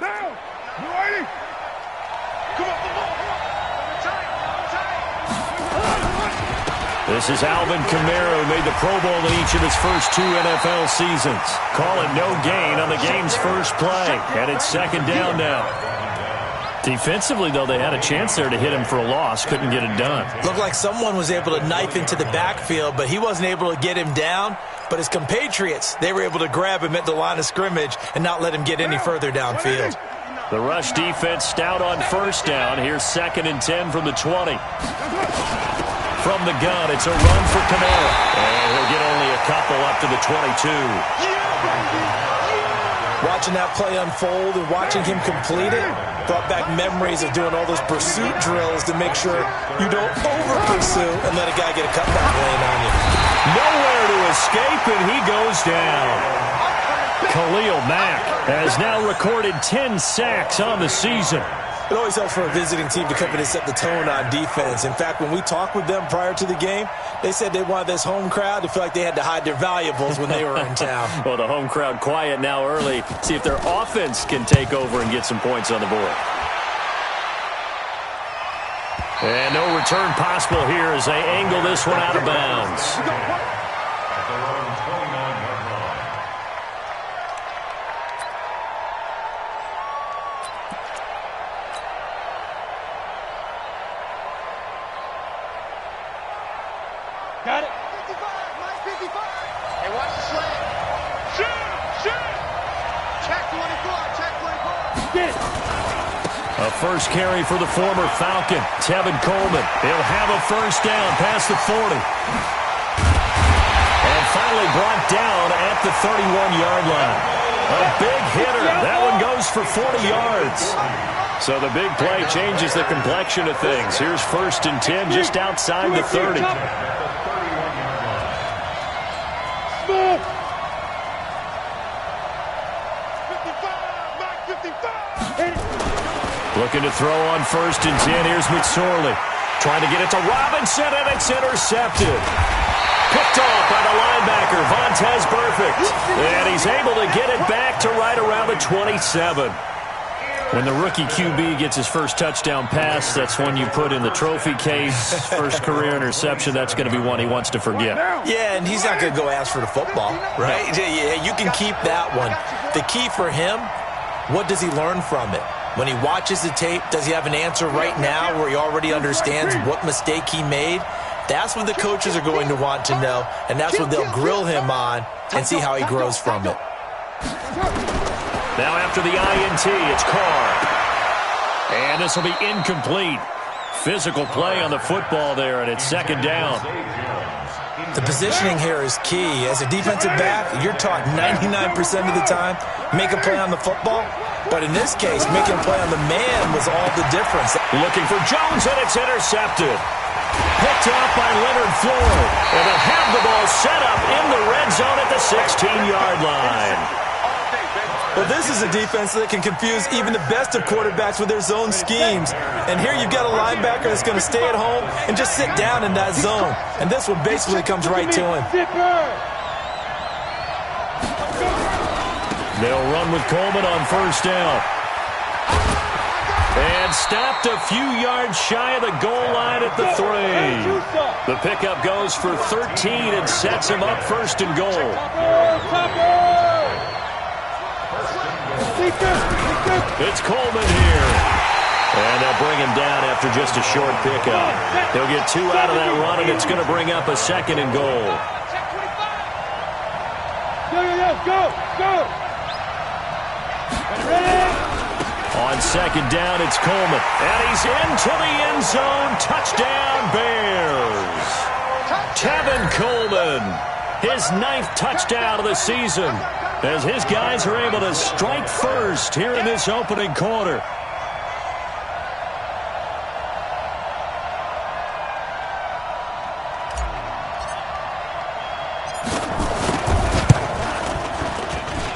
This is Alvin Kamara, who made the Pro Bowl in each of his first 2 NFL seasons. Calling no gain on the game's first play. And it's second down now. Defensively, though, they had a chance there to hit him for a loss. Couldn't get it done. Looked like someone was able to knife into the backfield, but he wasn't able to get him down. But his compatriots, they were able to grab him at the line of scrimmage and not let him get any further downfield. The rush defense stout on first down. Here's 2nd and 10 from the 20. From the gun, it's a run for Kamara. And he'll get only a couple up to the 22. Watching that play unfold and watching him complete it brought back memories of doing all those pursuit drills to make sure you don't over-pursue and let a guy get a cutback lane on you. Nowhere to escape, and he goes down. Khalil Mack has now recorded 10 sacks on the season. It always helps for a visiting team to come in and set the tone on defense. In fact, when we talked with them prior to the game, they said they wanted this home crowd to feel like they had to hide their valuables when they were in town. Well, the home crowd quiet now early. See if their offense can take over and get some points on the board. And no return possible here as they angle this one out of bounds. Got it. 55, minus 55. Hey, watch the slant. Shoot. Check 24, check 24. Get it. A first carry for the former Falcon, Tevin Coleman. He'll have a first down past the 40. And finally brought down at the 31-yard line. A big hitter. That one goes for 40 yards. So the big play changes the complexion of things. Here's 1st and 10 just outside the 30. Looking to throw on 1st and 10. Here's McSorley. Trying to get it to Robinson, and it's intercepted. Picked off by the linebacker, Vontaze Burfict. And he's able to get it back to right around the 27. When the rookie QB gets his first touchdown pass, that's one you put in the trophy case. First career interception, that's going to be one he wants to forget. Yeah, and he's not going to go ask for the football, right? Yeah, you can keep that one. The key for him, what does he learn from it? When he watches the tape, does he have an answer right now where he already understands what mistake he made? That's what the coaches are going to want to know, and that's what they'll grill him on and see how he grows from it. Now after the INT, it's Carr. And this will be incomplete. Physical play on the football there, and it's 2nd down. The positioning here is key. As a defensive back, you're taught 99% of the time, make a play on the football. But in this case, making a play on the man was all the difference. Looking for Jones, and it's intercepted. Picked off by Leonard Floyd. And they'll have the ball set up in the red zone at the 16-yard line. Well, this is a defense that can confuse even the best of quarterbacks with their zone schemes. And here you've got a linebacker that's going to stay at home and just sit down in that zone. And this one basically comes right to him. They'll run with Coleman on 1st down. And stopped a few yards shy of the goal line at the 3. The pickup goes for 13 and sets him up 1st and goal. It's Coleman here. And they'll bring him down after just a short pickup. He'll get 2 out of that run, and it's going to bring up a 2nd and goal. Go. On 2nd down, it's Coleman. And he's into the end zone. Touchdown, Bears. Tevin Coleman, his 9th touchdown of the season, as his guys are able to strike first here in this opening quarter.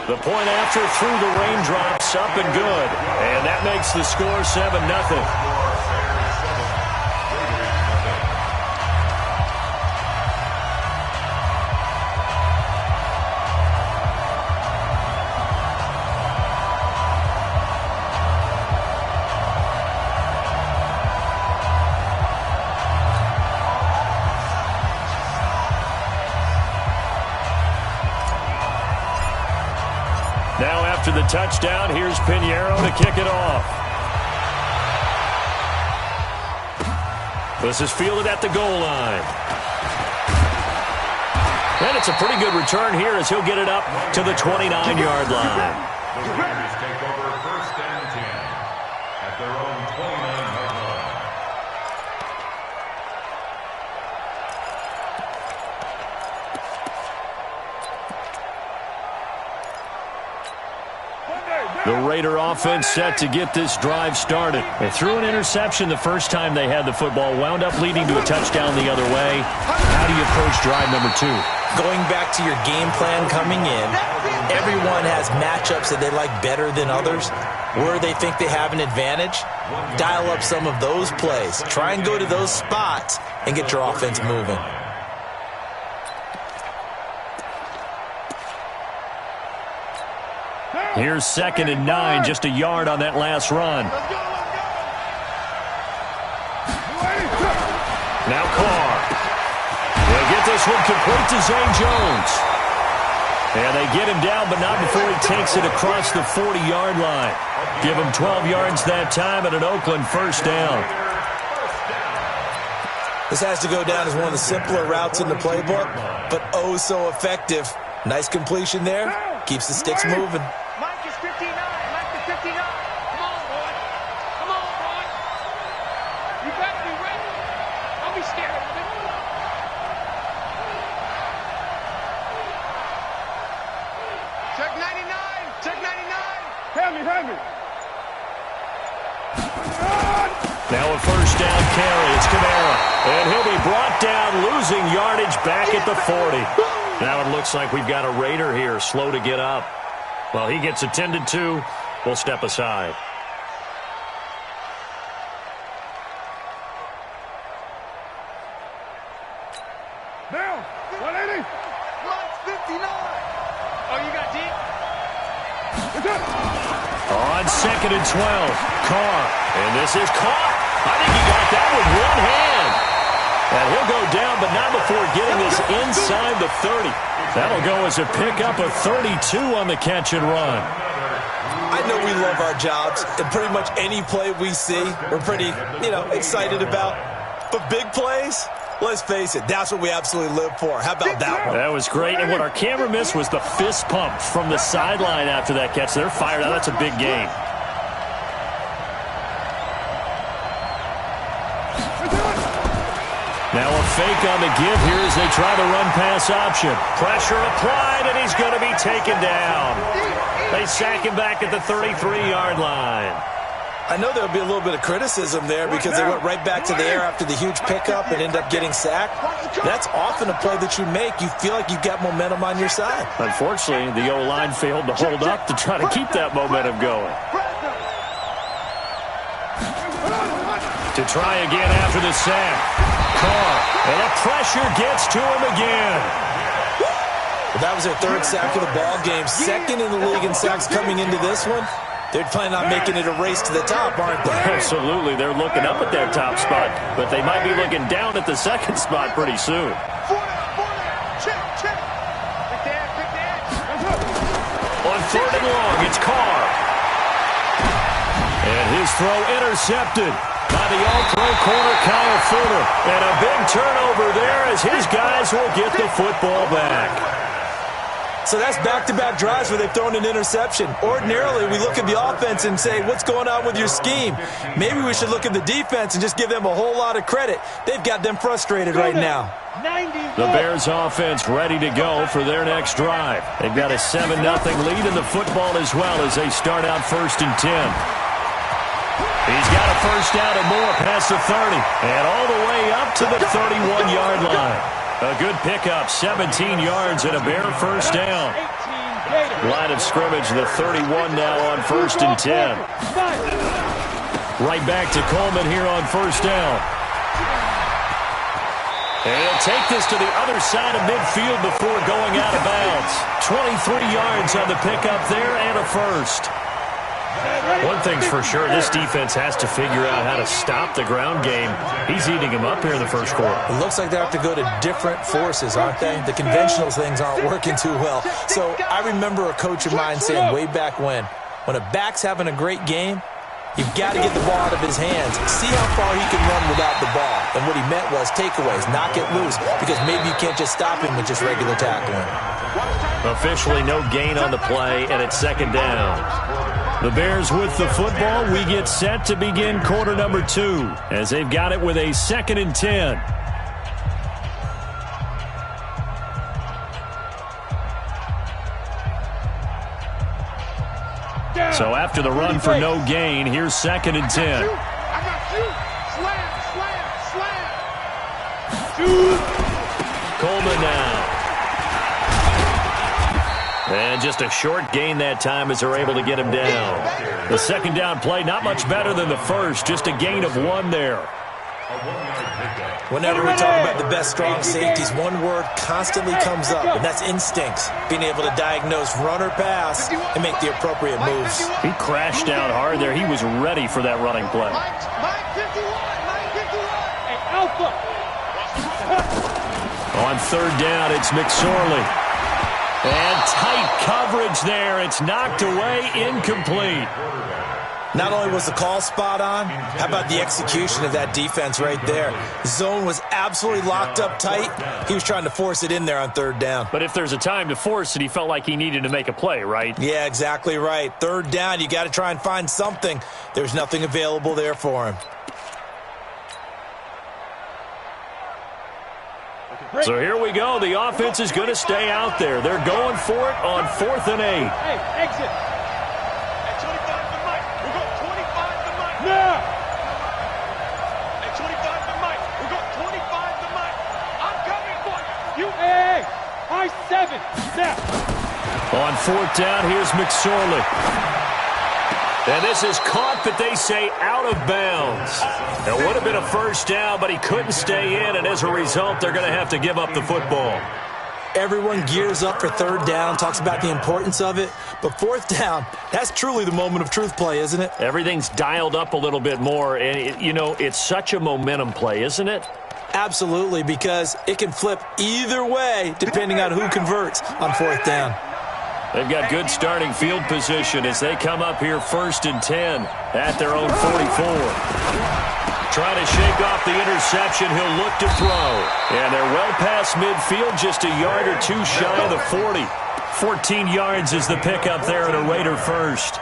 The point after through the raindrops, up and good. And that makes the score 7-0. touchdown. Here's Pinheiro to kick it off. This is fielded at the goal line. And it's a pretty good return here as he'll get it up to the 29-yard line. The Raiders take over 1st and 10 at their own 29-yard line. The Raider offense set to get this drive started. They threw an interception the first time they had the football, wound up leading to a touchdown the other way. How do you approach drive number 2? Going back to your game plan coming in, everyone has matchups that they like better than others. Where they think they have an advantage, dial up some of those plays. Try and go to those spots and get your offense moving. Here's 2nd and 9, just a yard on that last run. Now Carr. They'll get this one complete to Zay Jones. And they get him down, but not before he takes it across the 40-yard line. Give him 12 yards that time and an Oakland first down. This has to go down as one of the simpler routes in the playbook, but oh so effective. Nice completion there. Keeps the sticks moving. Mike is 59. Mike is 59. Come on, boy. Come on, boy. You better be ready. Don't be scared of it. Check 99. Check 99. Help me. Now a first down carry. It's Kamara. And he'll be brought down, losing yardage back at the 40. Now it looks like we've got a Raider here, slow to get up. Well, he gets attended to. We'll step aside. Down. 180. Mike's 59. Oh, you got deep? On 2nd and 12, Carr. And this is caught. I think he got that with one hand. And he'll go down, but not before getting this inside the 30. That'll go as a pickup of 32 on the catch and run. I know we love our jobs, and pretty much any play we see, we're pretty, excited about. But big plays, let's face it, that's what we absolutely live for. How about that one? That was great, and what our camera missed was the fist pump from the sideline after that catch. They're fired out. That's a big game. Now a fake on the give here as they try the run-pass option. Pressure applied, and he's going to be taken down. They sack him back at the 33-yard line. I know there'll be a little bit of criticism there because they went right back to the air after the huge pickup and end up getting sacked. That's often a play that you make. You feel like you've got momentum on your side. Unfortunately, the O-line failed to hold up to try to keep that momentum going. To try again after the sack. Carr, and the pressure gets to him again. Well, that was their 3rd sack of the ball game. 2nd in the league in sacks coming into this one. They're planning on making it a race to the top, aren't they? Absolutely. They're looking up at that top spot, but they might be looking down at the 2nd spot pretty soon. Check. On 3rd and long, it's Carr. And his throw intercepted by the all-pro corner, Kyle Fuller. And a big turnover there as his guys will get the football back. So that's back-to-back drives where they've thrown an interception. Ordinarily, we look at the offense and say, what's going on with your scheme? Maybe we should look at the defense and just give them a whole lot of credit. They've got them frustrated right now. The Bears offense ready to go for their next drive. They've got a 7-0 lead in the football as well as they start out 1st and 10. He's got a first down and more past the 30 and all the way up to the 31-yard line. A good pickup, 17 yards and a Bear first down. Line of scrimmage, the 31 now on 1st and 10. Right back to Coleman here on first down. And he'll take this to the other side of midfield before going out of bounds. 23 yards on the pickup there and a first. One thing's for sure, this defense has to figure out how to stop the ground game. He's eating him up here in the first quarter. It looks like they have to go to different forces, aren't they? The conventional things aren't working too well. So I remember a coach of mine saying way back when a back's having a great game, you've got to get the ball out of his hands. See how far he can run without the ball. And what he meant was takeaways, knock it loose, because maybe you can't just stop him with just regular tackling. Officially no gain on the play, and it's second down. The Bears with the football. We get set to begin quarter number 2 as they've got it with a 2nd and 10. So after the run for no gain, here's 2nd and 10. I got you. Slam. Coleman now. And just a short gain that time as they're able to get him down. The second down play, not much better than the first, just a gain of 1 there. Whenever we talk about the best strong safeties, one word constantly comes up, and that's instincts. Being able to diagnose run or pass and make the appropriate moves. He crashed out hard there. He was ready for that running play. Mike 51. Hey, Alpha. On third down, it's McSorley. And tight coverage there. It's knocked away, incomplete. Not only was the call spot on, how about the execution of that defense right there? The zone was absolutely locked up tight. He was trying to force it in there on third down. But if there's a time to force it, he felt like he needed to make a play, right? Yeah, exactly right. Third down, you got to try and find something. There's nothing available there for him. So here we go. The offense is going to stay out there. They're going for it on 4th and 8. Hey, exit. At 25 to Mike. We got 25 to Mike. Now. At 25 to Mike. We got 25 to Mike. I'm coming for you. Hey, high 7. Now. On 4th down, here's McSorley. And this is caught, but they say out of bounds. It would have been a first down, but he couldn't stay in, and as a result, they're going to have to give up the football. Everyone gears up for third down, talks about the importance of it. But fourth down, that's truly the moment of truth play, isn't it? Everything's dialed up a little bit more, and, it's such a momentum play, isn't it? Absolutely, because it can flip either way depending on who converts on fourth down. They've got good starting field position as they come up here 1st and 10 at their own 44. Trying to shake off the interception. He'll look to throw. And they're well past midfield, just a yard or 2 shy of the 40. 14 yards is the pickup there at a Raider first.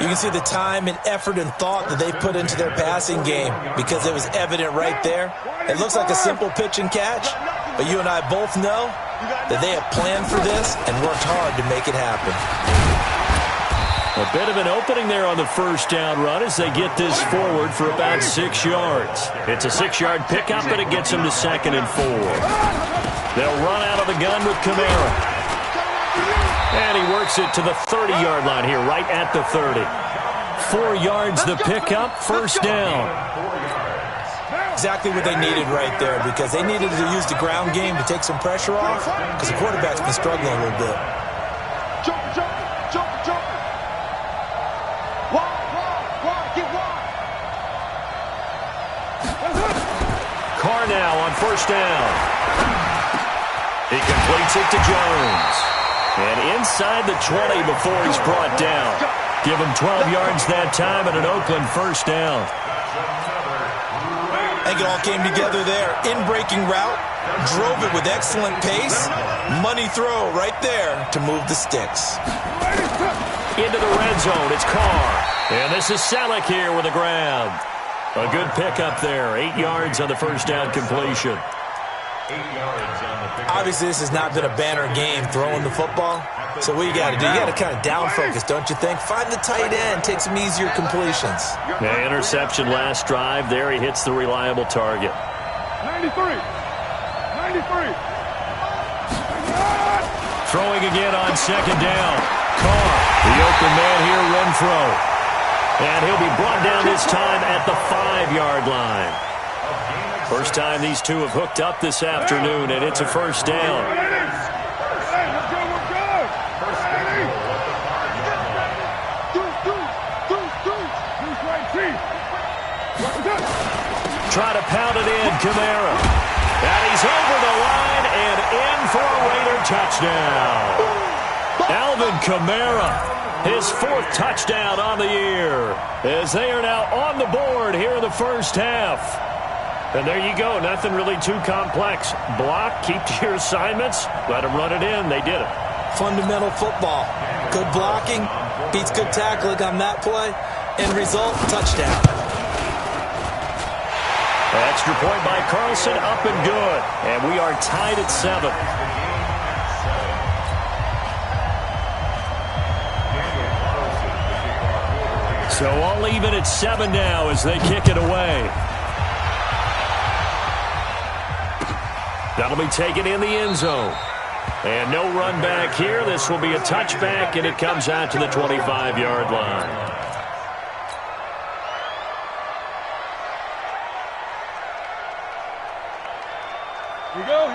You can see the time and effort and thought that they put into their passing game because it was evident right there. It looks like a simple pitch and catch, but you and I both know that they have planned for this and worked hard to make it happen. A bit of an opening there on the first down run as they get this forward for about 6 yards. It's a 6-yard pickup, but it gets them to 2nd and 4. They'll run out of the gun with Kamara. And he works it to the 30-yard line here, right at the 30. 4 yards the pickup, first down. Exactly what they needed right there because they needed to use the ground game to take some pressure off because the quarterback's been struggling a little bit. Jump. Wide, get wide. Carr now on first down. He completes it to Jones. And inside the 20 before he's brought down. Give him 12 yards that time and an Oakland first down. I think it all came together there. In-breaking route, drove it with excellent pace. Money throw right there to move the sticks. Into the red zone, it's Carr. And this is Selleck here with the grab. A good pickup there, 8 yards on the first down completion. Obviously, this has not been a banner game throwing the football. So what you got to do, you got to kind of down focus, don't you think? Find the tight end, take some easier completions. Yeah, interception last drive. There he hits the reliable target. 93. Throwing again on second down. Carr, the open man here, Renfro. And he'll be brought down this time at the 5-yard line. First time these two have hooked up this afternoon, and it's a first down. try to pound it in. Kamara. And he's over the line and in for a Raider touchdown. Alvin Kamara, his 4th touchdown on the year, as they are now on the board here in the first half. And there you go. Nothing really too complex. Block, keep to your assignments, let them run it in. They did it. Fundamental football. Good blocking beats good tackling on that play. End result, touchdown. Extra point by Carlson, up and good. And we are tied at 7. So all even at 7 now as they kick it away. That'll be taken in the end zone. And no run back here. This will be a touchback, and it comes out to the 25-yard line.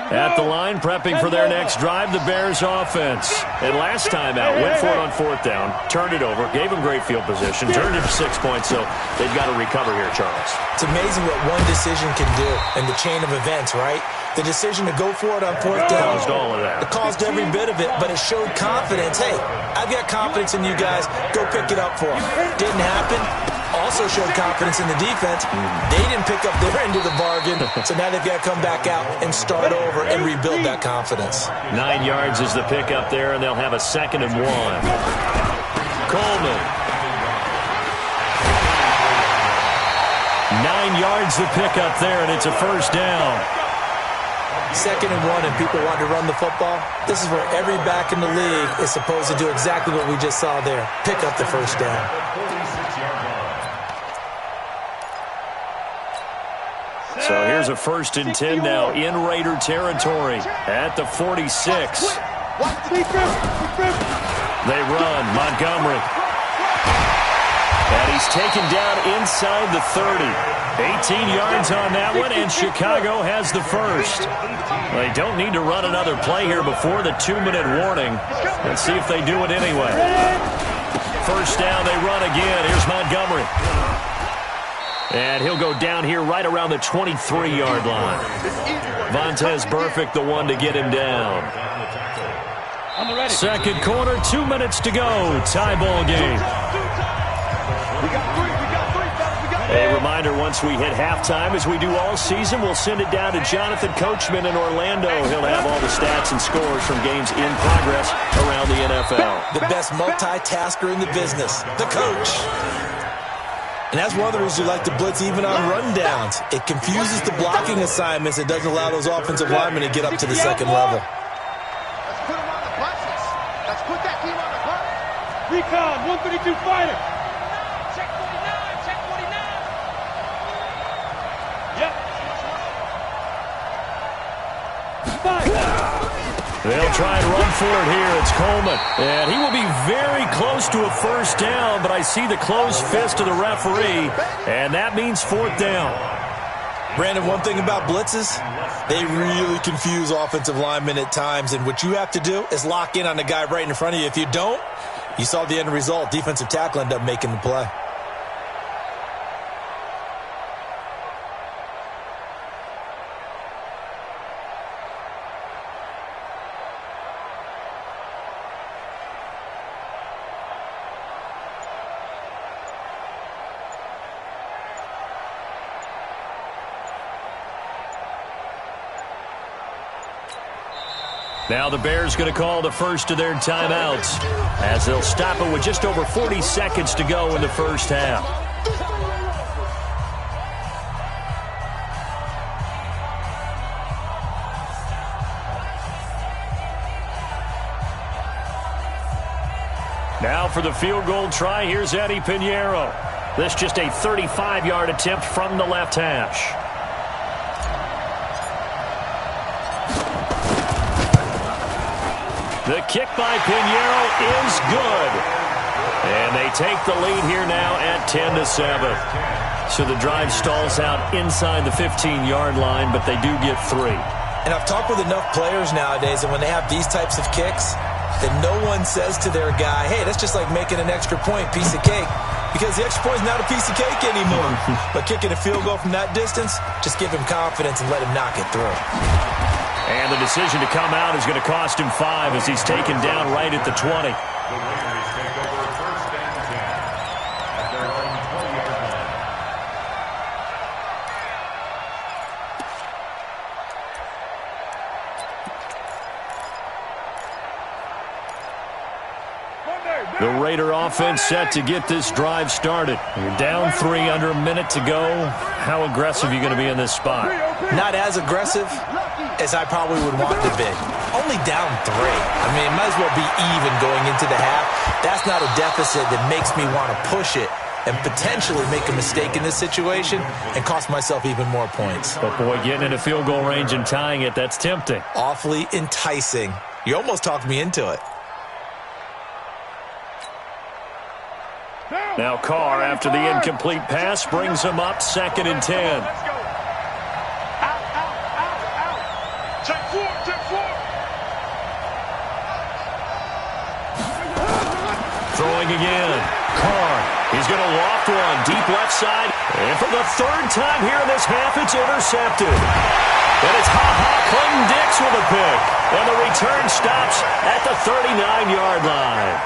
At the line, prepping for their next drive, the Bears offense. And last time out, went for it on 4th down, turned it over, gave them great field position, turned it to 6 points, so they've got to recover here, Charles. It's amazing what one decision can do in the chain of events, right? The decision to go for it on 4th down. Caused all of that. It caused every bit of it, but it showed confidence. Hey, I've got confidence in you guys. Go pick it up for them. Didn't happen. Also showed confidence in the defense. They didn't pick up their end of the bargain, so now they've got to come back out and start over and rebuild that confidence. 9 yards is the pickup there, and they'll have a 2nd and 1. Coleman. 9 yards the pickup there, and it's a first down. 2nd and 1, and people want to run the football. This is where every back in the league is supposed to do exactly what we just saw there. Pick up the first down. So here's a 1st and 10 now in Raider territory at the 46. They run. Montgomery. And he's taken down inside the 30. 18 yards on that one, and Chicago has the first. They don't need to run another play here before the 2-minute warning. Let's see if they do it anyway. First down, they run again. Here's Montgomery. And he'll go down here right around the 23-yard line. Vontez Burfict, the one to get him down. Second quarter, 2 minutes to go. Tie ball game. A reminder, once we hit halftime, as we do all season, we'll send it down to Jonathan Coachman in Orlando. He'll have all the stats and scores from games in progress around the NFL. The best multitasker in the business, the coach. And that's one of the reasons you like to blitz even on rundowns. It confuses the blocking assignments. It doesn't allow those offensive linemen to get up to the second level. Let's put them on the buses. Let's put that team on the bus. Recon, 132 fighter. Check 49, check 49. Yep. They'll try and run for it here. It's Coleman. And he will be very close to a first down, but I see the closed fist of the referee, and that means 4th down. Brandon, one thing about blitzes, they really confuse offensive linemen at times, and what you have to do is lock in on the guy right in front of you. If you don't, you saw the end result. Defensive tackle ended up making the play. Now the Bears going to call the first of their timeouts as they'll stop it with just over 40 seconds to go in the first half. Now for the field goal try, here's Eddie Pinheiro. This just a 35-yard attempt from the left hash. The kick by Pinheiro is good. And they take the lead here now at 10-7. So the drive stalls out inside the 15-yard line, but they do get 3. And I've talked with enough players nowadays that when they have these types of kicks, that no one says to their guy, hey, that's just like making an extra point, piece of cake. because the extra point is not a piece of cake anymore. But kicking a field goal from that distance, just give him confidence and let him knock it through. And the decision to come out is going to cost him 5 as he's taken down right at the 20. The Raiders take over first and 10 at their own 20-yard line. The Raider offense set to get this drive started. You're down 3 under a minute to go. How aggressive are you going to be in this spot? Not as aggressive as I probably would want to be. Only down 3. I mean, it might as well be even going into the half. That's not a deficit that makes me want to push it and potentially make a mistake in this situation and cost myself even more points. But, boy, getting into field goal range and tying it, that's tempting. Awfully enticing. You almost talked me into it. Now Carr, after the incomplete pass, brings him up 2nd and 10. Let's go. Out. Check 4. Throwing again. Carr, he's going to loft one deep left side. And for the 3rd time here in this half, it's intercepted. And it's Clinton Dix with a pick. And the return stops at the 39-yard line.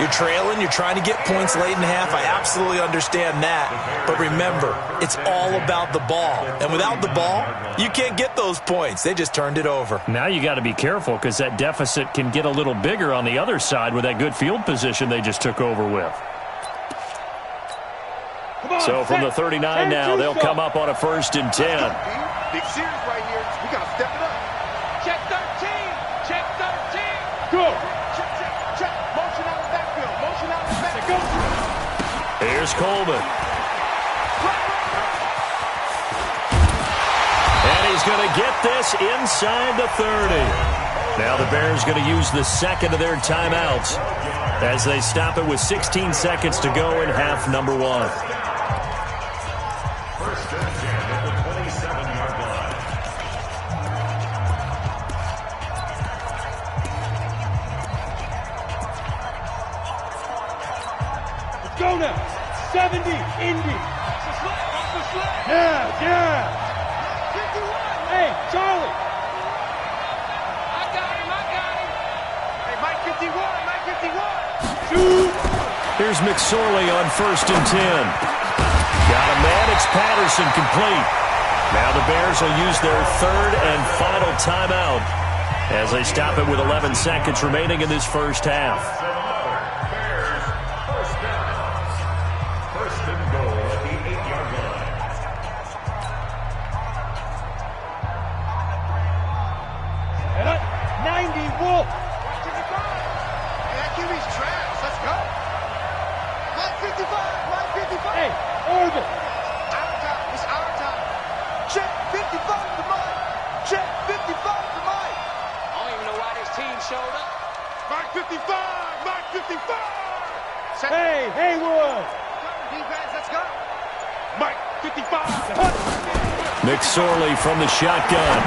You're trailing, you're trying to get points late in the half. I absolutely understand that. But remember, it's all about the ball. And without the ball, you can't get those points. They just turned it over. Now you got to be careful because that deficit can get a little bigger on the other side with that good field position they just took over with. So from the 39 now, they'll come up on a 1st and 10. Big series right here. We got to step it up. Check 13. Check 13. Go. Check. Motion out of the backfield. Go. Here's Coleman. And he's going to get this inside the 30. Now the Bears going to use the 2nd of their timeouts as they stop it with 16 seconds to go in half number 1. First and 10 at the 27-yard line. Let's go now. 70, Indy. Yeah. 51. Hey, Charlie. I got him. Hey, Mike 51. Shoot. Here's McSorley on 1st and 10. Got a man. It's Patterson complete. Now the Bears will use their 3rd and final timeout as they stop it with 11 seconds remaining in this first half. Bears first down. First and goal at the 8-yard line. 90, Wolf. Hey, that QB's trash. Let's go. Line 55. Hey, Oregon. Our time. It's our time. Check 55 to Mike. Check 55 to Mike. I don't even know why this team showed up. Mike 55. Hey, Haywood. Defense, let's go. Mike 55. McSorley from the shotgun.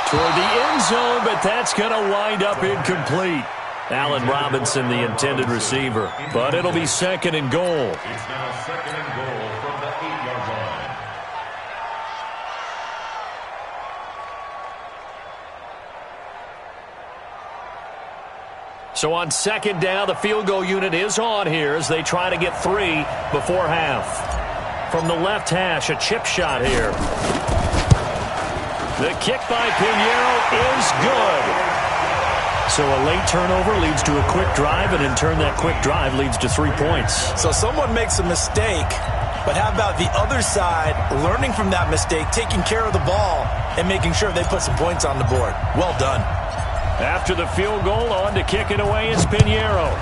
Toward the end zone, but that's going to wind up incomplete. Allen Robinson, the intended receiver. But it'll be 2nd and goal. It's now 2nd and goal from the 8-yard line. So on 2nd down, the field goal unit is on here as they try to get 3 before half. From the left hash, a chip shot here. The kick by Pinheiro is good. So a late turnover leads to a quick drive, and in turn that quick drive leads to 3 points. So someone makes a mistake, but how about the other side learning from that mistake, taking care of the ball, and making sure they put some points on the board? Well done. After the field goal, on to kick it away is Pinheiro.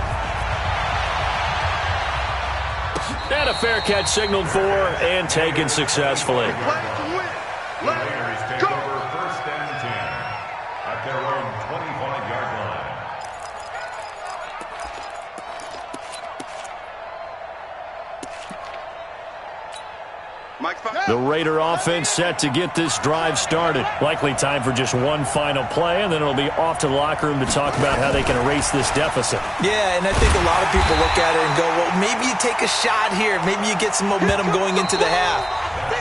And a fair catch signaled for and taken successfully. The Raiders take over first and 10 at their own 25-yard line. The Raider offense set to get this drive started. Likely time for just one final play, and then it'll be off to the locker room to talk about how they can erase this deficit. Yeah, and I think a lot of people look at it and go, well, maybe you take a shot here. Maybe you get some momentum going into the half.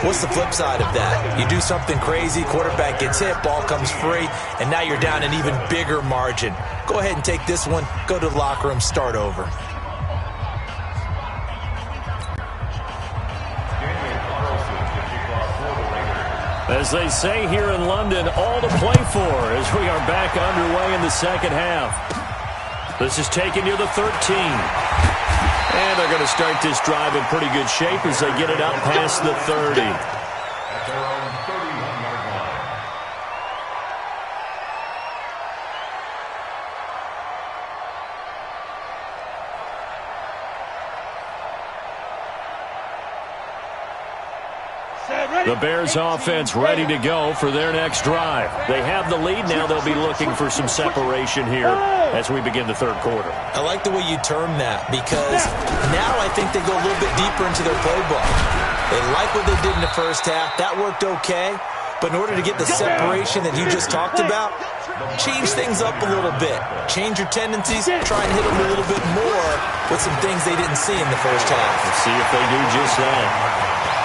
What's the flip side of that? You do something crazy, quarterback gets hit, ball comes free, and now you're down an even bigger margin. Go ahead and take this one, go to the locker room, start over. As they say here in London, all to play for as we are back underway in the second half. This is taken near the 13. And they're going to start this drive in pretty good shape as they get it up past the 30. At their own 31-yard line. The Bears offense ready to go for their next drive. They have the lead now. They'll be looking for some separation here as we begin the third quarter. I like the way you term that because now I think they go a little bit deeper into their playbook. They like what they did in the first half. That worked okay. But in order to get the separation that you just talked about, change things up a little bit. Change your tendencies. Try and hit them a little bit more with some things they didn't see in the first half. Let's see if they do just that.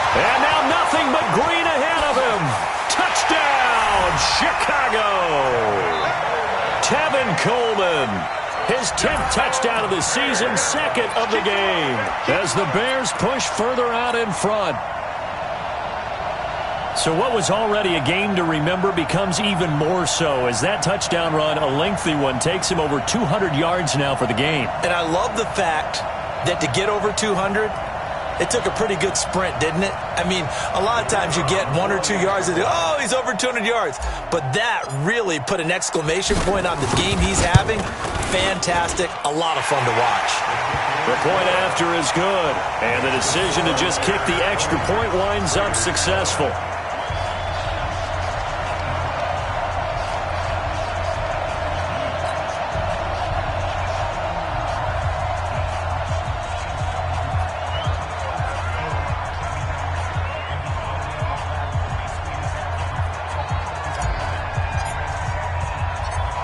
And now nothing but green ahead of him. Touchdown, Chicago. Tevin Coleman, his 10th touchdown of the season, second of the game, as the Bears push further out in front. So what was already a game to remember becomes even more so as that touchdown run, a lengthy one, takes him over 200 yards now for the game. And I love the fact that to get over 200, it took a pretty good sprint, didn't it? I mean, a lot of times you get 1 or 2 yards and oh, he's over 200 yards. But that really put an exclamation point on the game he's having. Fantastic. A lot of fun to watch. The point after is good. And the decision to just kick the extra point winds up successful.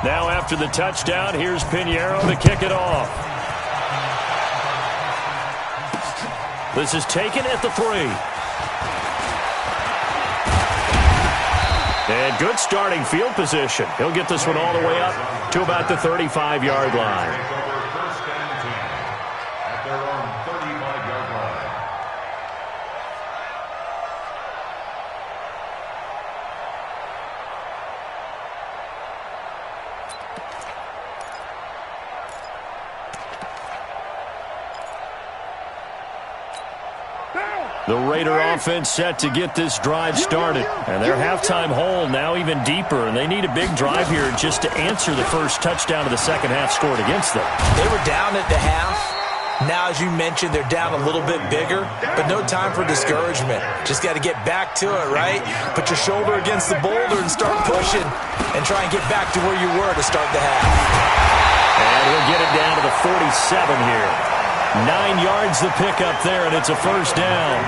Now after the touchdown, here's Pinheiro to kick it off. This is taken at the 3. And good starting field position. He'll get this one all the way up to about the 35-yard line. First and 10 at their own 35-yard line. The Raider offense set to get this drive started. And their halftime hole now even deeper. And they need a big drive here just to answer the first touchdown of the second half scored against them. They were down at the half. Now, as you mentioned, they're down a little bit bigger, but no time for discouragement. Just got to get back to it, right? Put your shoulder against the boulder and start pushing and try and get back to where you were to start the half. And he'll get it down to the 47 here. 9 yards the pickup there, and it's a first down.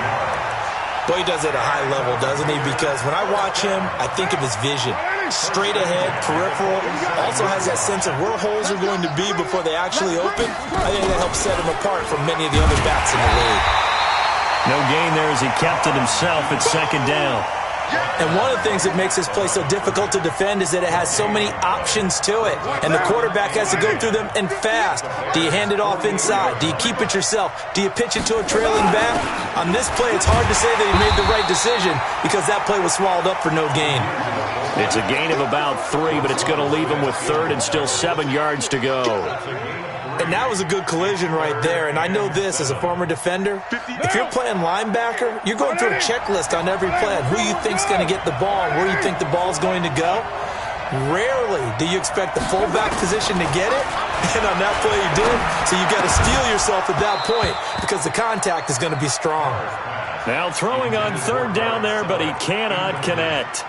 Boy, he does it at a high level, doesn't he? Because when I watch him, I think of his vision. Straight ahead, peripheral. Also has that sense of where holes are going to be before they actually open. I think that helps set him apart from many of the other backs in the league. No gain there as he kept it himself at second down. And one of the things that makes this play so difficult to defend is that it has so many options to it. And the quarterback has to go through them and fast. Do you hand it off inside? Do you keep it yourself? Do you pitch it to a trailing back? On this play, it's hard to say that he made the right decision because that play was swallowed up for no gain. It's a gain of about 3, but it's going to leave him with third and still 7 yards to go. And that was a good collision right there. And I know this as a former defender. If you're playing linebacker, you're going through a checklist on every play on who you think's going to get the ball and where you think the ball's going to go. Rarely do you expect the fullback position to get it. And on that play he did. So you've got to steel yourself at that point because the contact is going to be strong. Now throwing on third down there, but he cannot connect.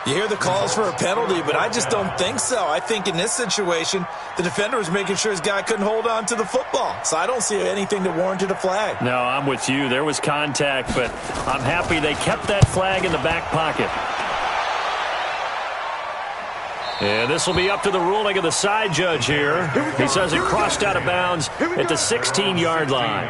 You hear the calls for a penalty, but I just don't think so. I think in this situation, the defender was making sure his guy couldn't hold on to the football. So I don't see anything that warranted a flag. No, I'm with you. There was contact, but I'm happy they kept that flag in the back pocket. And this will be up to the ruling of the side judge here. He says it crossed out of bounds at the 16-yard line.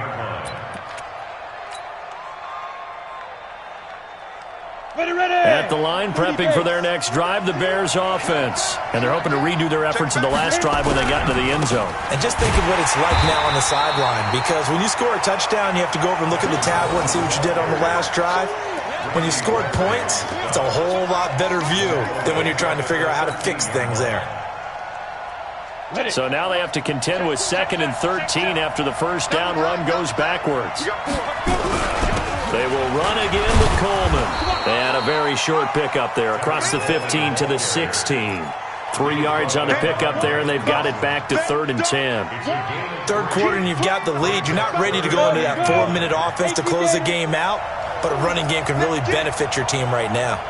At the line, prepping for their next drive, the Bears offense. And they're hoping to redo their efforts in the last drive when they got into the end zone. And just think of what it's like now on the sideline, because when you score a touchdown, you have to go over and look at the tablet and see what you did on the last drive. When you scored points, it's a whole lot better view than when you're trying to figure out how to fix things there. So now they have to contend with 2nd and 13 after the first down run goes backwards. They will run again with Coleman. They had a very short pickup there across the 15 to the 16. 3 yards on the pickup there, and they've got it back to 3rd and 10. Third quarter, and you've got the lead. You're not ready to go into that 4-minute offense to close the game out, but a running game can really benefit your team right now.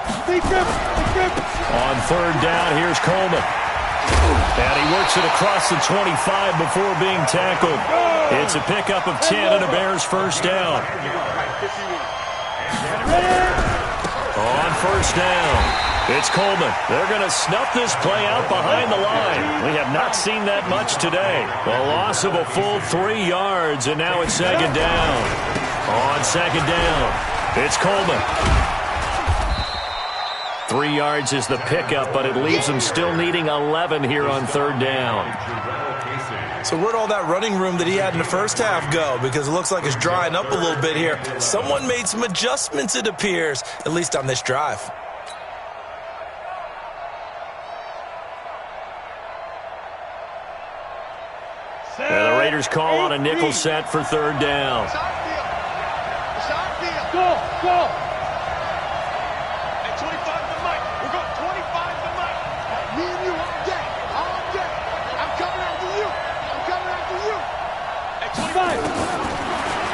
On 3rd down, here's Coleman. And he works it across the 25 before being tackled. It's a pickup of 10 and a Bears first down. On 1st down, it's Coleman. They're going to snuff this play out behind the line. We have not seen that much today. A loss of a full 3 yards, and now it's 2nd down. On 2nd down, it's Coleman. 3 yards is the pickup, but it leaves them still needing 11 here on 3rd down. So where'd all that running room that he had in the first half go? Because it looks like it's drying up a little bit here. Someone made some adjustments, it appears, at least on this drive. And the Raiders call on a nickel set for 3rd down. Go! At 25 to Mike. We've got 25 to Mike. Me and you all day. I'm coming after you. At 25.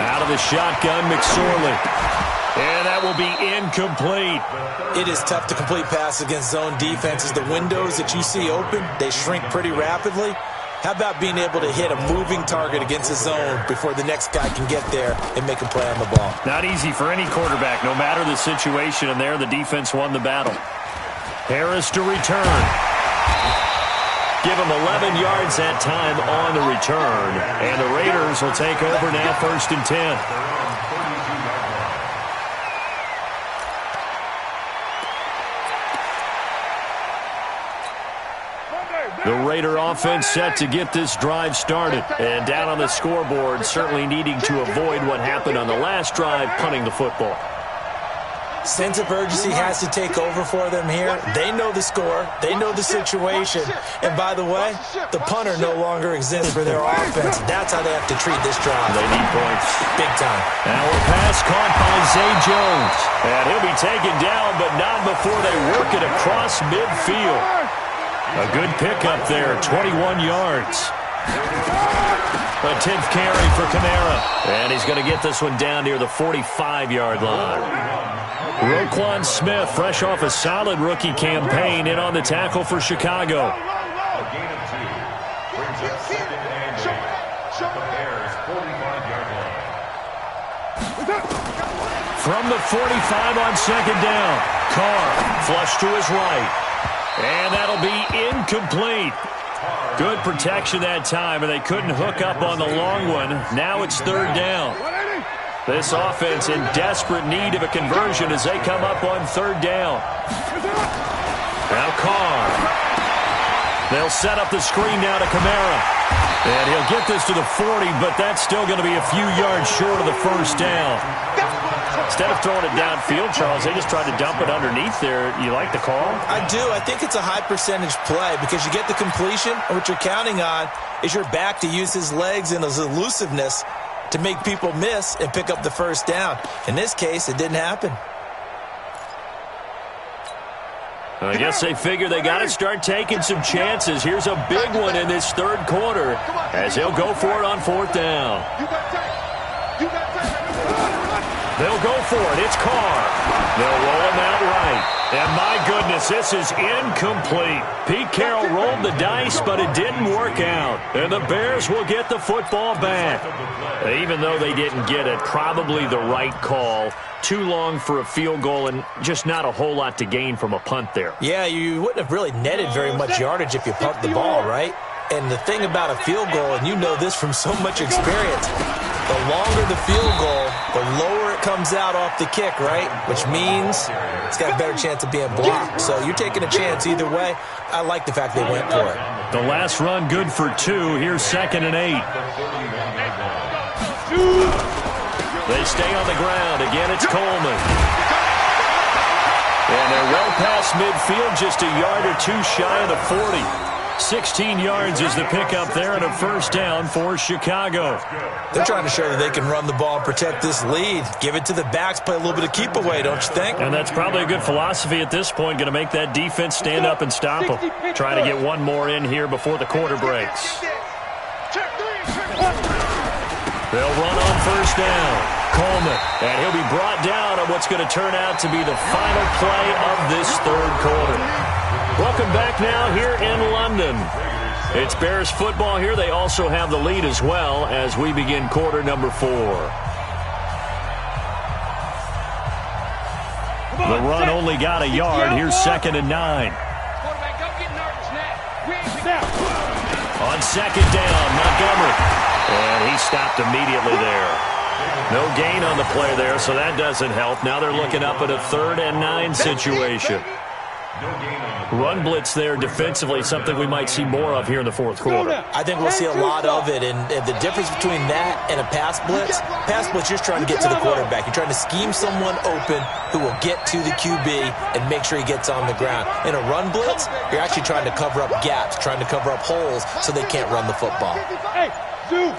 Out of the shotgun, McSorley. And that will be incomplete. It is tough to complete passes against zone defenses. The windows that you see open, they shrink pretty rapidly. How about being able to hit a moving target against a zone before the next guy can get there and make a play on the ball? Not easy for any quarterback, no matter the situation, and there the defense won the battle. Harris to return. Give him 11 yards that time on the return, and the Raiders will take over now 1st and 10. The Raider offense set to get this drive started. And down on the scoreboard, certainly needing to avoid what happened on the last drive, punting the football. Sense of urgency has to take over for them here. They know the score. They know the situation. And by the way, the punter no longer exists for their offense. That's how they have to treat this drive. They need points. Big time. Now a pass caught by Zay Jones. And he'll be taken down, but not before they work it across midfield. A good pickup there, 21 yards. A 10th carry for Kamara. And he's going to get this one down near the 45-yard line. Roquan Smith, fresh off a solid rookie campaign, in on the tackle for Chicago. A gain of 2 brings up 2nd and 8. The Bears 45-yard line. From the 45 on 2nd down. Carr flush to his right. And that'll be incomplete. Good protection that time, and they couldn't hook up on the long one. Now it's 3rd down. This offense in desperate need of a conversion as they come up on 3rd down. Now Carr. They'll set up the screen now to Kamara. And he'll get this to the 40, but that's still going to be a few yards short of the first down. Instead of throwing it downfield, Charles, they just tried to dump it underneath there. You like the call? I do. I think it's a high-percentage play because you get the completion, and what you're counting on is your back to use his legs and his elusiveness to make people miss and pick up the first down. In this case, it didn't happen. I guess they figure they got to start taking some chances. Here's a big one in this 3rd quarter as he'll go for it on 4th down. They'll go for it. It's Carr. They'll roll him out right. And my goodness, this is incomplete. Pete Carroll rolled the dice, but it didn't work out. And the Bears will get the football back. Even though they didn't get it, probably the right call. Too long for a field goal and just not a whole lot to gain from a punt there. Yeah, you wouldn't have really netted very much yardage if you pumped the ball, right? And the thing about a field goal, and you know this from so much experience, the longer the field goal, the lower it comes out off the kick, right? Which means it's got a better chance of being blocked. So you're taking a chance either way. I like the fact they went for it. The last run good for 2. Here's 2nd and 8. They stay on the ground. Again, it's Coleman. And they're well past midfield, just a yard or 2 shy of the 40. 16 yards is the pickup there and a first down for Chicago. They're trying to show that they can run the ball and protect this lead. Give it to the backs, play a little bit of keep away, don't you think? And that's probably a good philosophy at this point, going to make that defense stand up and stop them. Trying to get one more in here before the quarter breaks. They'll run on first down. Coleman, and he'll be brought down on what's going to turn out to be the final play of this third quarter. Welcome back now here in London. It's Bears football here. They also have the lead as well as we begin quarter number 4. The run only got a yard. Here's 2nd and 9. On 2nd down, Montgomery. And he stopped immediately there. No gain on the play there, so that doesn't help. Now they're looking up at a 3rd and 9 situation. Run blitz there defensively, something we might see more of here in the fourth quarter. I think we'll see a lot of it, and the difference between that and a pass blitz, you're trying to get to the quarterback. You're trying to scheme someone open who will get to the QB and make sure he gets on the ground. In a run blitz, you're actually trying to cover up gaps, trying to cover up holes so they can't run the football. Hey, Zoo!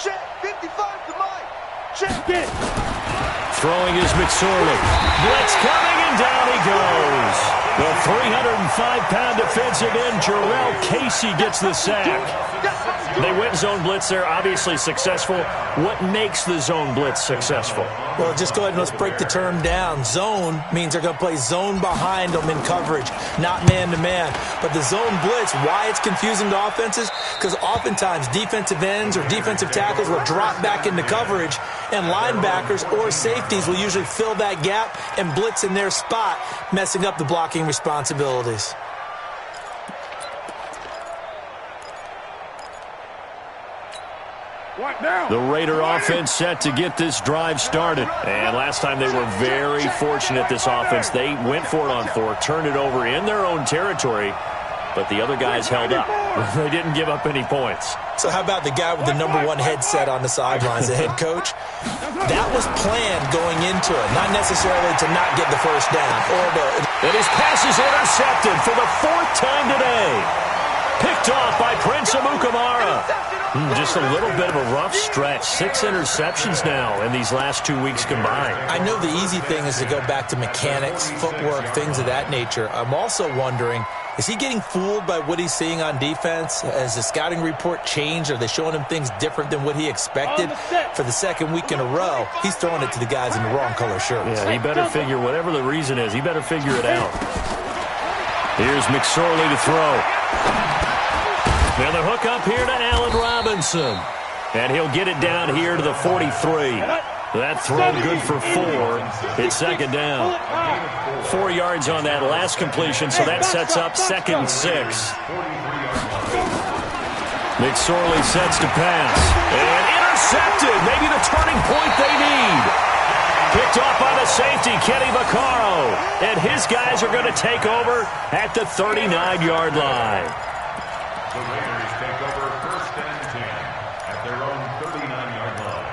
Check 55 to Mike! Check it! Throwing is McSorley. Blitz coming, and down he goes. The 305-pound defensive end, Jarrell Casey, gets the sack. They went zone blitz there, obviously successful. What makes the zone blitz successful? Well, just go ahead and let's break the term down. Zone means they're going to play zone behind them in coverage, not man-to-man. But the zone blitz, why it's confusing to offenses? Because oftentimes defensive ends or defensive tackles will drop back into coverage, and linebackers or safeties will usually fill that gap and blitz in their spot, messing up the blocking responsibilities. The Raider offense set to get this drive started. And last time they were very fortunate, this offense. They went for it on 4, turned it over in their own territory, but the other guys held up. They didn't give up any points. So how about the guy with the #1 headset on the sidelines, the head coach? That was planned going into it, not necessarily to not get the first down. And his pass is intercepted for the 4th time today. Picked off by Prince Amukamara. Just a little bit of a rough stretch. 6 interceptions now in these last 2 weeks combined. I know the easy thing is to go back to mechanics, footwork, things of that nature. I'm also wondering, is he getting fooled by what he's seeing on defense? Has the scouting report changed? Are they showing him things different than what he expected? For the 2nd week in a row, he's throwing it to the guys in the wrong color shirts. Yeah, he better figure, whatever the reason is, he better figure it out. Here's McSorley to throw. Now the hook up here to Allen Robinson. And he'll get it down here to the 43. That throw good for 4. It's 2nd down. 4 yards on that last completion, so that sets up 2nd and 6. McSorley sets to pass. And intercepted. Maybe the turning point they need. Picked off by the safety, Kenny Vaccaro. And his guys are going to take over at the 39-yard line. The Raiders take over 1st and 10 at their own 39-yard line.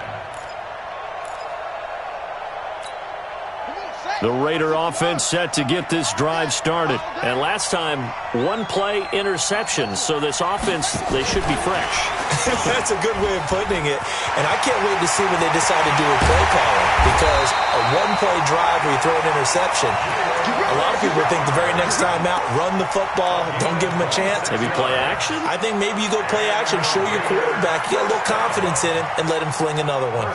The Raider offense set to get this drive started. And last time, one play interception. So this offense, they should be fresh. That's a good way of putting it. And I can't wait to see what they decide to do with play calling. Because a one-play drive where you throw an interception, a lot of people think the very next time out, run the football, don't give them a chance. Maybe play action? I think maybe you go play action, show your quarterback, get a little confidence in him, and let him fling another one.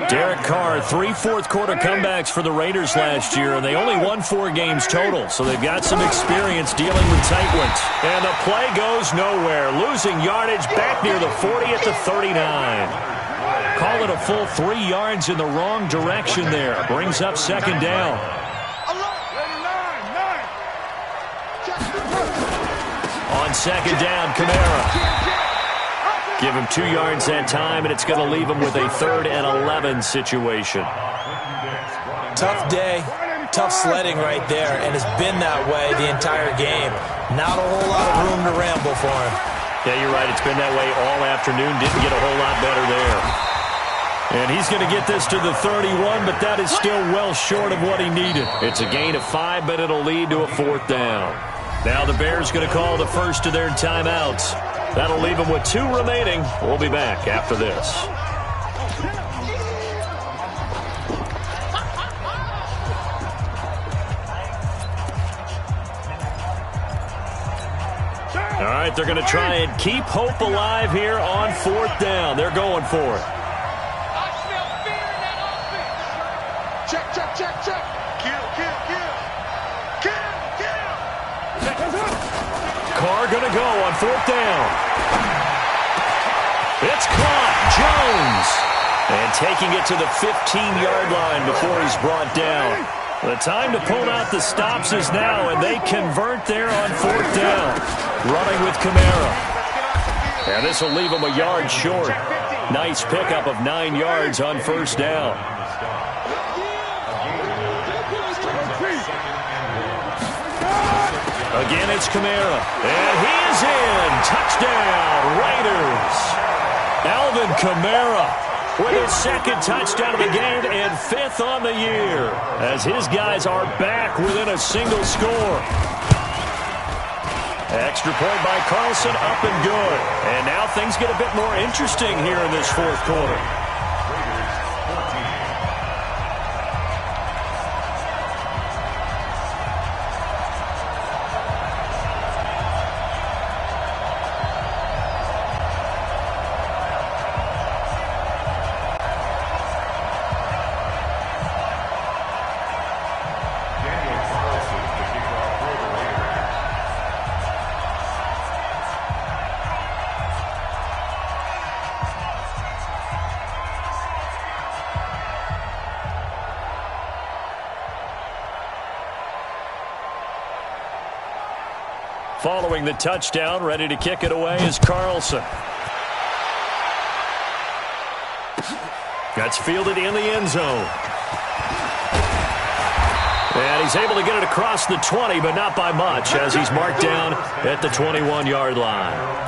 Derek Carr, 3 fourth-quarter comebacks for the Raiders last year, and they only won 4 games total, so they've got some experience dealing with tight ones. And the play goes nowhere, losing yardage back near the 40 at the 39. Call it a full 3 yards in the wrong direction there. Brings up second down. On second down, Kamara. Give him 2 yards that time, and it's going to leave him with a 3rd and 11 situation. Tough day, tough sledding right there, and it's been that way the entire game. Not a whole lot of room to ramble for him. Yeah, you're right. It's been that way all afternoon. Didn't get a whole lot better there. And he's going to get this to the 31, but that is still well short of what he needed. It's a gain of 5, but it'll lead to a 4th down. Now the Bears going to call the first of their timeouts. That'll leave them with 2 remaining. We'll be back after this. All right, they're going to try and keep hope alive here on 4th down. They're going for it. I smell fear in that offense. Check, check, check, check. Kill, kill, kill. Kill, kill. Carr going to go on 4th down. It's caught. Jones. And taking it to the 15-yard line before he's brought down. The time to pull out the stops is now, and they convert there on 4th down. Running with Kamara. And this will leave him a yard short. Nice pickup of 9 yards on 1st down. Again, it's Kamara. And he is in. Touchdown, Raiders. Alvin Kamara with his 2nd touchdown of the game and 5th on the year as his guys are back within a single score. Extra point by Carlson, up and good. And now things get a bit more interesting here in this 4th quarter. Following the touchdown, ready to kick it away is Carlson. That's fielded in the end zone. And he's able to get it across the 20, but not by much, as he's marked down at the 21-yard line.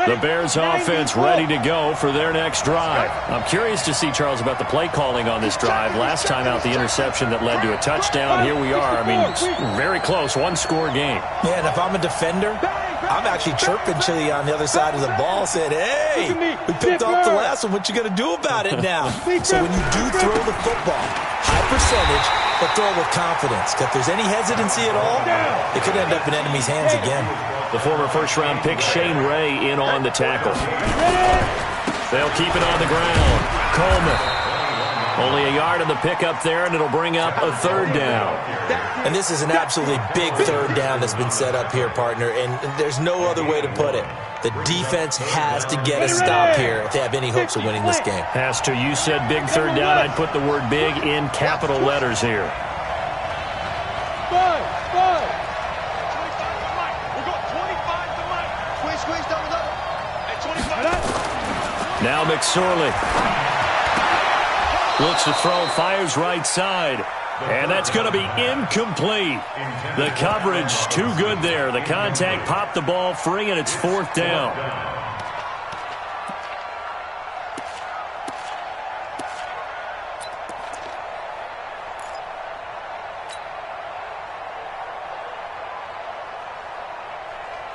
The Bears offense ready to go for their next drive. I'm curious to see, Charles, about the play calling on this drive. Last time out, the interception that led to a touchdown. Here we are. I mean, very close, 1-score game. Yeah, and if I'm a defender, I'm actually chirping Chili on the other side of the ball, saying, hey, we picked off the last one. What you going to do about it now? So when you do throw the football, high percentage, but throw it with confidence. If there's any hesitancy at all, it could end up in enemy's hands again. The former first-round pick Shane Ray in on the tackle. They'll keep it on the ground. Coleman. Only a yard on the pickup there, and it'll bring up a 3rd down. And this is an absolutely big 3rd down that's been set up here, partner, and there's no other way to put it. The defense has to get a stop here if they have any hopes of winning this game. Has to. You said big 3rd down. I'd put the word big in capital letters here. Now McSorley looks to throw, fires right side, and that's going to be incomplete. The coverage too good there. The contact popped the ball free, and it's 4th down.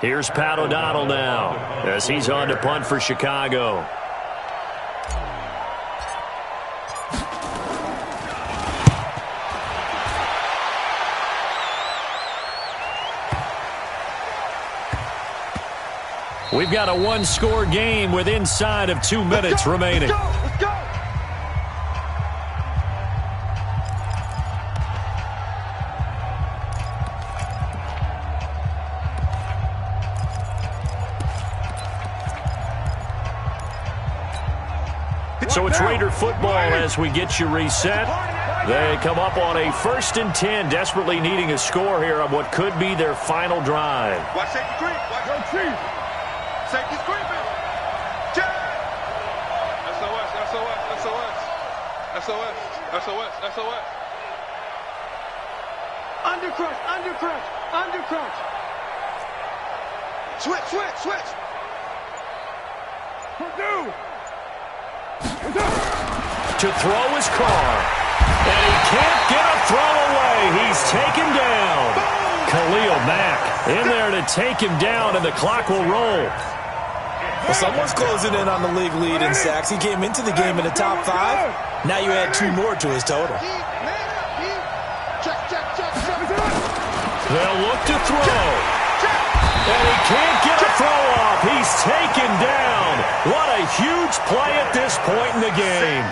Here's Pat O'Donnell now as he's on to punt for Chicago. We've got a one-score game with inside of 2 minutes remaining. Let's go! So it's Raider football as we get you reset. They come up on a 1st and 10, desperately needing a score here on what could be their final drive. Watch safety creep. Watch your creep. Safety's creeping. Jab. SOS, SOS, SOS. SOS, SOS, SOS. Undercrush, undercrush, undercrush. Switch, switch, switch. Purdue. To throw his car. And he can't get a throw away. He's taken down. Khalil Mack in there to take him down, and the clock will roll. Well, someone's closing in on the league lead in sacks. He came into the game in the top 5. Now you add 2 more to his total. They'll look to throw. And he can't get a throw off. He's taken down. What a huge play at this point in the game.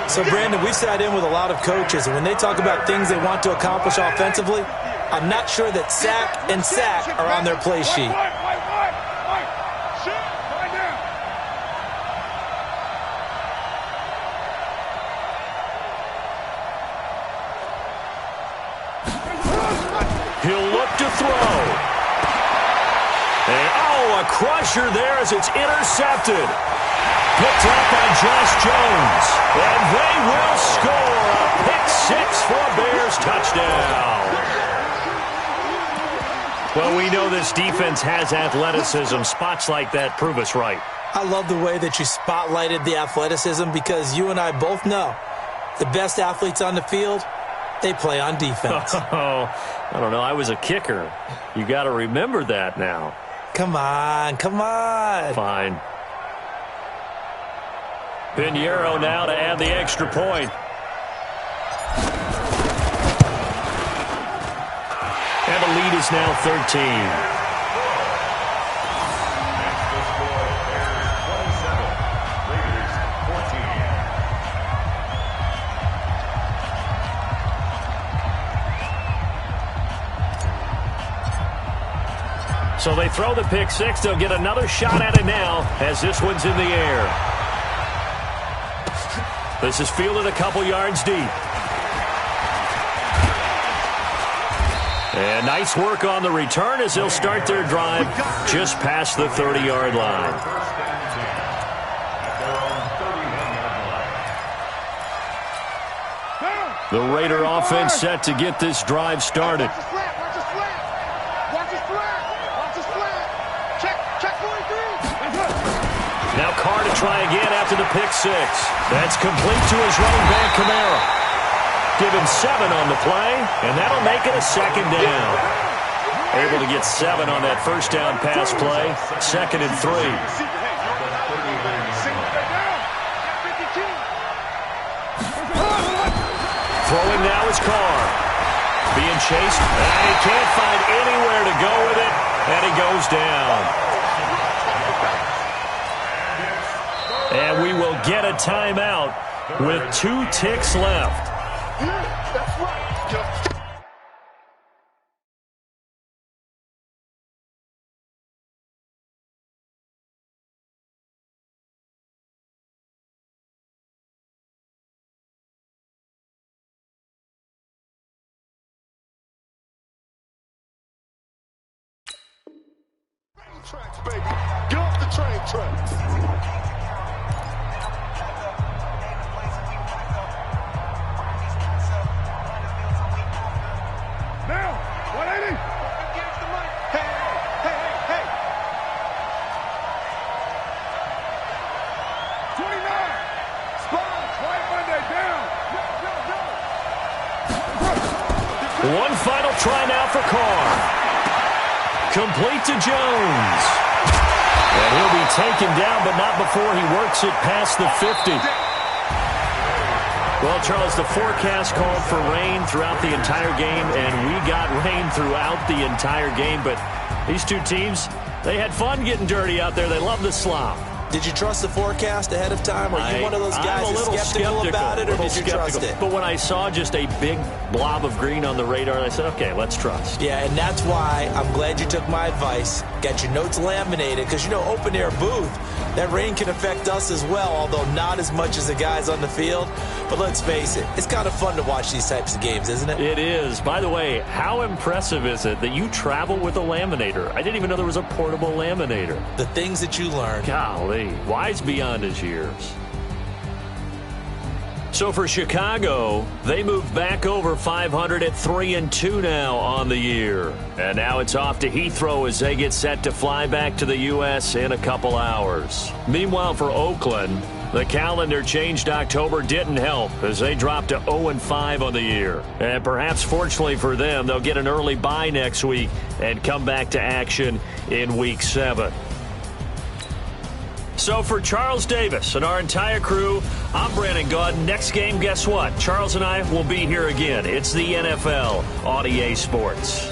So, Brandon, we've sat in with a lot of coaches, and when they talk about things they want to accomplish offensively, I'm not sure that sack and sack are on their play sheet. He'll look to throw. And, oh, a crusher there as it's intercepted. Picked up by Josh Jones. And they will score a pick-6 for a Bears touchdown. Well, we know this defense has athleticism. Spots like that prove us right. I love the way that you spotlighted the athleticism because you and I both know the best athletes on the field, they play on defense. Oh, I don't know. I was a kicker. You got to remember that now. Come on, come on. Fine. Pinheiro now to add the extra point. And the lead is now 13. So they throw the pick-6. They'll get another shot at it now as this one's in the air. This is fielded a couple yards deep. And nice work on the return as they'll start their drive just past the 30-yard line. The Raider offense set to get this drive started. Now Carr to try again after the pick-6. That's complete to his running back, Kamara. Given 7 on the play, and that'll make it a 2nd down. Able to get 7 on that first down pass play. 2nd and 3. Throwing now is Carr. Being chased, and he can't find anywhere to go with it, and he goes down. And we will get a timeout with 2 ticks left. That's right. Tracks, baby. Get off the train tracks. Now, 180. Engage the mic. Hey, hey, hey, hey. 29. Spine, right Monday, down. Go. One final try now for Carr. Complete to Jones. And he'll be taken down, but not before he works it past the 50. Well, Charles, the forecast called for rain throughout the entire game, and we got rain throughout the entire game. But these two teams, they had fun getting dirty out there. They love the slop. Did you trust the forecast ahead of time? Are you one of those guys that's skeptical about it, or did you trust it? But when I saw just a big blob of green on the radar, I said, okay, let's trust. Yeah, and that's why I'm glad you took my advice. Got your notes laminated, because, you know, open-air booth, that rain can affect us as well, although not as much as the guys on the field. But let's face it, it's kind of fun to watch these types of games, isn't it? It is. By the way, how impressive is it that you travel with a laminator? I didn't even know there was a portable laminator. The things that you learn. Golly, wise beyond his years. So for Chicago, they moved back over 500 at 3-2 now on the year. And now it's off to Heathrow as they get set to fly back to the U.S. in a couple hours. Meanwhile, for Oakland, the calendar changed. October didn't help as they dropped to 0-5 on the year. And perhaps fortunately for them, they'll get an early bye next week and come back to action in Week 7. So for Charles Davis and our entire crew, I'm Brandon Gaudin. Next game, guess what? Charles and I will be here again. It's the NFL on EA Sports.